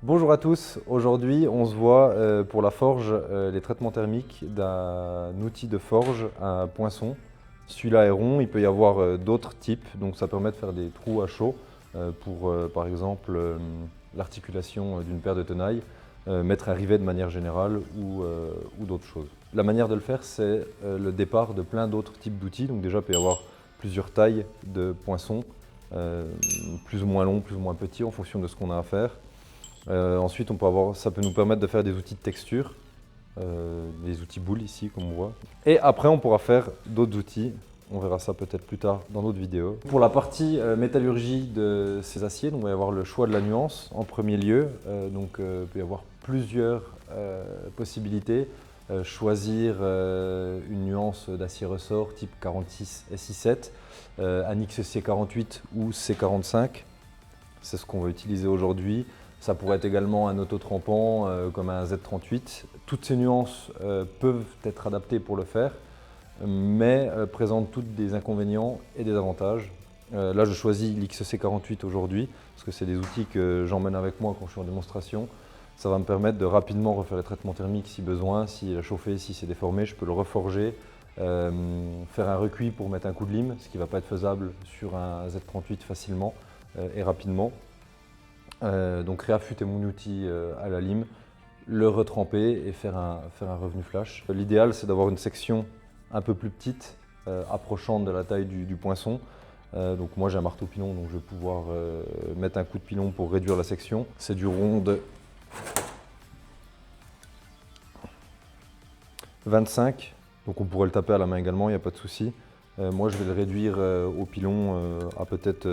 Bonjour à tous, aujourd'hui on se voit pour la forge, les traitements thermiques d'un outil de forge, un poinçon. Celui-là est rond, il peut y avoir d'autres types, donc ça permet de faire des trous à chaud pour par exemple l'articulation d'une paire de tenailles, mettre un rivet de manière générale ou d'autres choses. La manière de le faire, c'est le départ de plein d'autres types d'outils, donc déjà il peut y avoir plusieurs tailles de poinçons, plus ou moins longs, plus ou moins petits en fonction de ce qu'on a à faire. Ensuite, ça peut nous permettre de faire des outils de texture, des outils boules ici, comme on voit. Et après, on pourra faire d'autres outils. On verra ça peut-être plus tard dans d'autres vidéos. Pour la partie métallurgie de ces aciers, donc, il va y avoir le choix de la nuance en premier lieu. Il peut y avoir plusieurs possibilités. Choisir une nuance d'acier ressort type 46 SI7, un XC48 ou C45. C'est ce qu'on va utiliser aujourd'hui. Ça pourrait être également un autotrempant comme un Z38. Toutes ces nuances peuvent être adaptées pour le faire, mais présentent toutes des inconvénients et des avantages. Là, je choisis l'XC48 aujourd'hui, parce que c'est des outils que j'emmène avec moi quand je suis en démonstration. Ça va me permettre de rapidement refaire les traitements thermiques si besoin. S'il a chauffé, si c'est déformé, je peux le reforger, faire un recuit pour mettre un coup de lime, ce qui ne va pas être faisable sur un Z38 facilement et rapidement. Donc réaffûter mon outil à la lime, le retremper et faire un revenu flash. L'idéal, c'est d'avoir une section un peu plus petite, approchante de la taille du poinçon. Donc moi j'ai un marteau pilon, donc je vais pouvoir mettre un coup de pilon pour réduire la section. C'est du rond de 25, donc on pourrait le taper à la main également, il n'y a pas de souci. Moi je vais le réduire au pilon à peut-être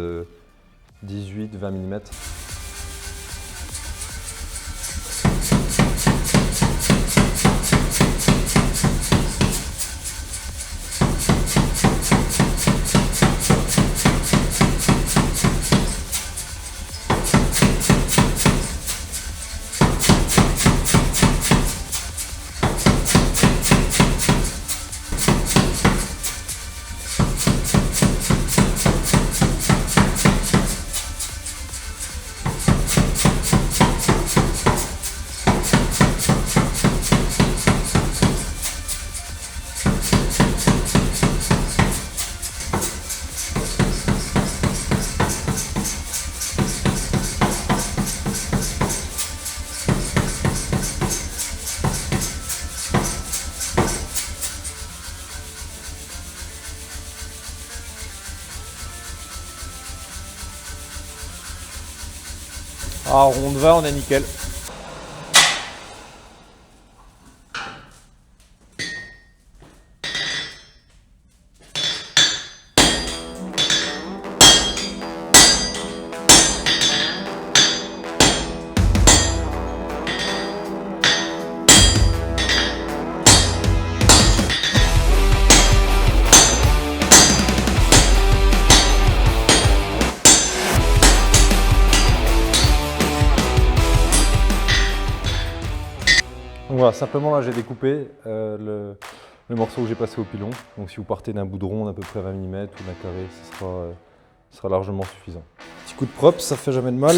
18-20 mm. Ah, rond de 20, on est nickel. Donc voilà, simplement là j'ai découpé le morceau que j'ai passé au pilon. Donc si vous partez d'un bout de rond d'à peu près 20 mm ou d'un carré, ce sera largement suffisant. Petit coup de propre, ça fait jamais de mal.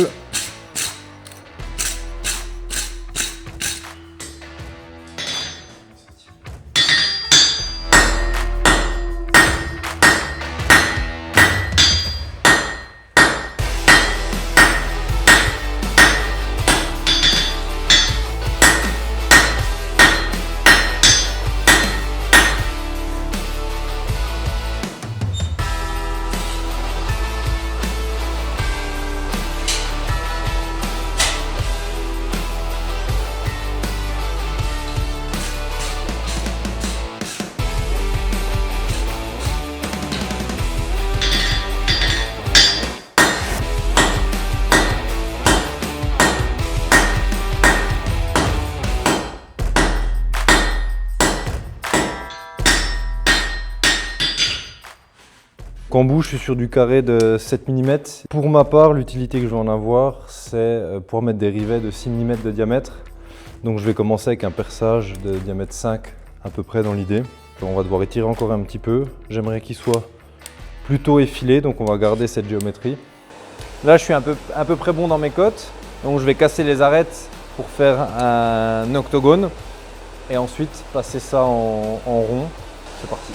Cambout, je suis sur du carré de 7 mm. Pour ma part, l'utilité que je vais en avoir, c'est pouvoir mettre des rivets de 6 mm de diamètre. Donc je vais commencer avec un perçage de diamètre 5 à peu près dans l'idée. On va devoir étirer encore un petit peu. J'aimerais qu'il soit plutôt effilé, donc on va garder cette géométrie. Là, je suis à peu près bon dans mes cotes. Donc je vais casser les arêtes pour faire un octogone et ensuite passer ça en rond. C'est parti.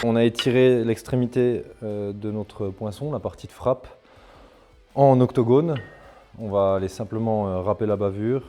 On a étiré l'extrémité de notre poinçon, la partie de frappe, en octogone. On va aller simplement râper la bavure.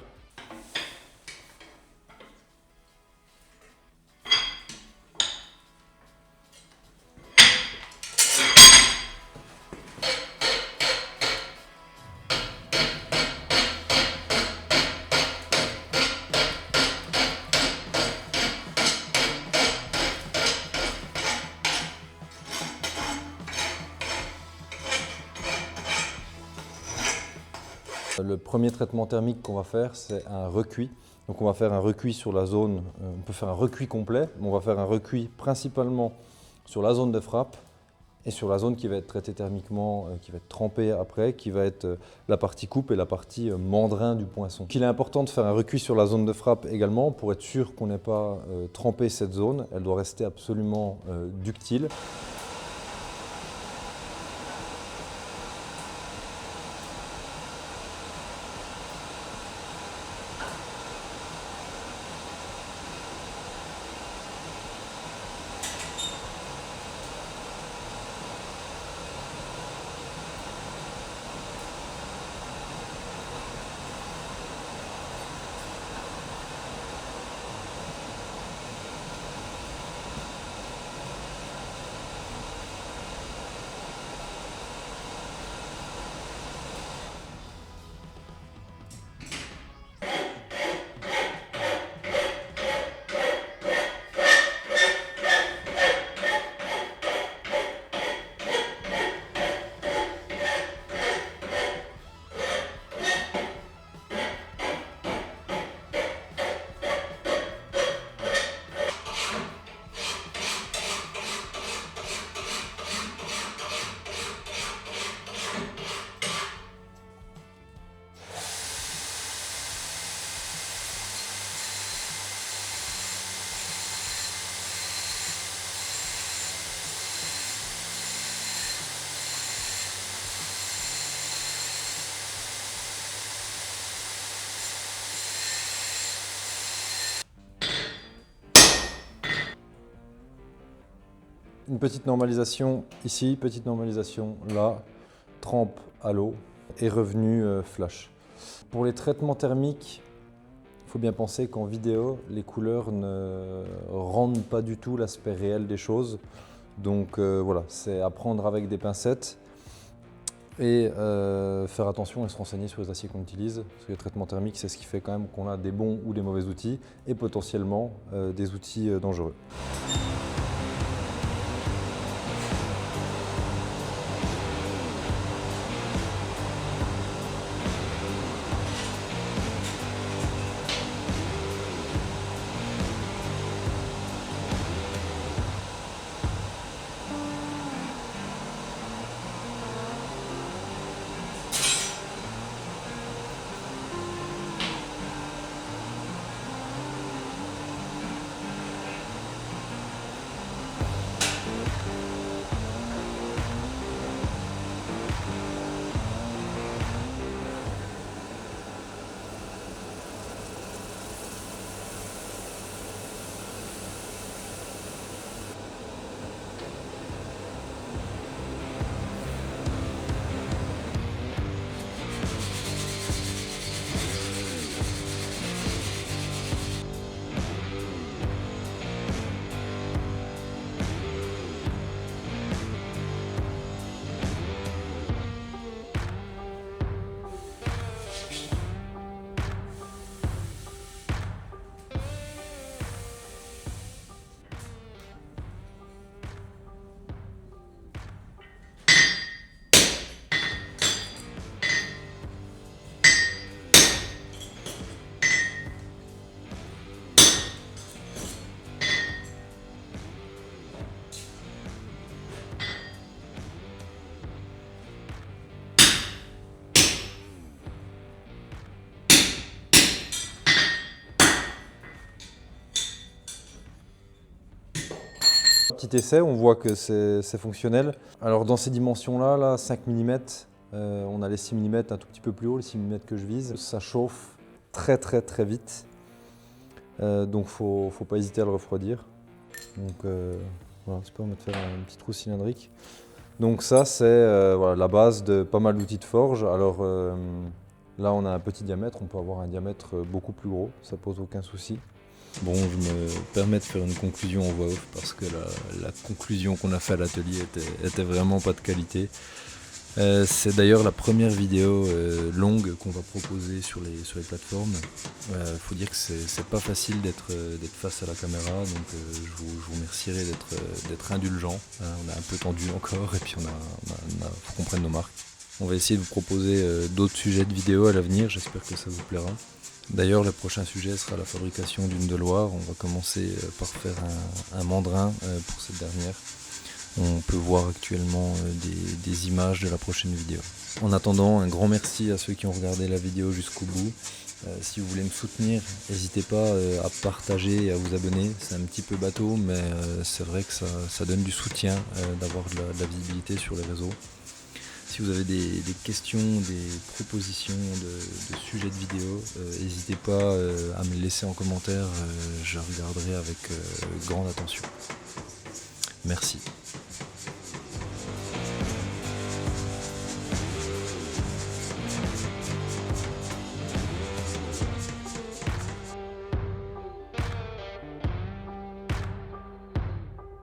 Le premier traitement thermique qu'on va faire, c'est un recuit. Donc on va faire un recuit sur la zone, on peut faire un recuit complet, mais on va faire un recuit principalement sur la zone de frappe et sur la zone qui va être traitée thermiquement, qui va être trempée après, qui va être la partie coupe et la partie mandrin du poinçon. Il est important de faire un recuit sur la zone de frappe également pour être sûr qu'on n'ait pas trempé cette zone. Elle doit rester absolument ductile. Une petite normalisation ici, petite normalisation là, trempe à l'eau et revenu flash. Pour les traitements thermiques, il faut bien penser qu'en vidéo, les couleurs ne rendent pas du tout l'aspect réel des choses. Donc voilà, c'est à prendre avec des pincettes et faire attention et se renseigner sur les aciers qu'on utilise. Parce que les traitements thermiques, c'est ce qui fait quand même qu'on a des bons ou des mauvais outils et potentiellement des outils dangereux. Petit essai, on voit que c'est fonctionnel. Alors dans ces dimensions-là, là, 5 mm, on a les 6 mm un tout petit peu plus haut, les 6 mm que je vise. Ça chauffe très vite, donc faut pas hésiter à le refroidir. Donc voilà, ça permet de faire un petit trou cylindrique. Donc ça c'est voilà, la base de pas mal d'outils de forge. Alors là on a un petit diamètre, on peut avoir un diamètre beaucoup plus gros, ça pose aucun souci. Bon, je me permets de faire une conclusion en voix off parce que la conclusion qu'on a fait à l'atelier était vraiment pas de qualité. C'est d'ailleurs la première vidéo longue qu'on va proposer sur les plateformes. Faut dire que c'est pas facile d'être face à la caméra, donc je vous remercierai d'être indulgent. On a un peu tendu encore et puis faut qu'on prenne nos marques. On va essayer de vous proposer d'autres sujets de vidéos à l'avenir, j'espère que ça vous plaira. D'ailleurs, le prochain sujet sera la fabrication d'une de Loire. On va commencer par faire un mandrin pour cette dernière. On peut voir actuellement des images de la prochaine vidéo. En attendant, un grand merci à ceux qui ont regardé la vidéo jusqu'au bout. Si vous voulez me soutenir, n'hésitez pas à partager et à vous abonner. C'est un petit peu bateau, mais c'est vrai que ça donne du soutien d'avoir de la visibilité sur les réseaux. Si vous avez des questions, des propositions de sujets de vidéo, n'hésitez pas à me laisser en commentaire, je regarderai avec grande attention. Merci.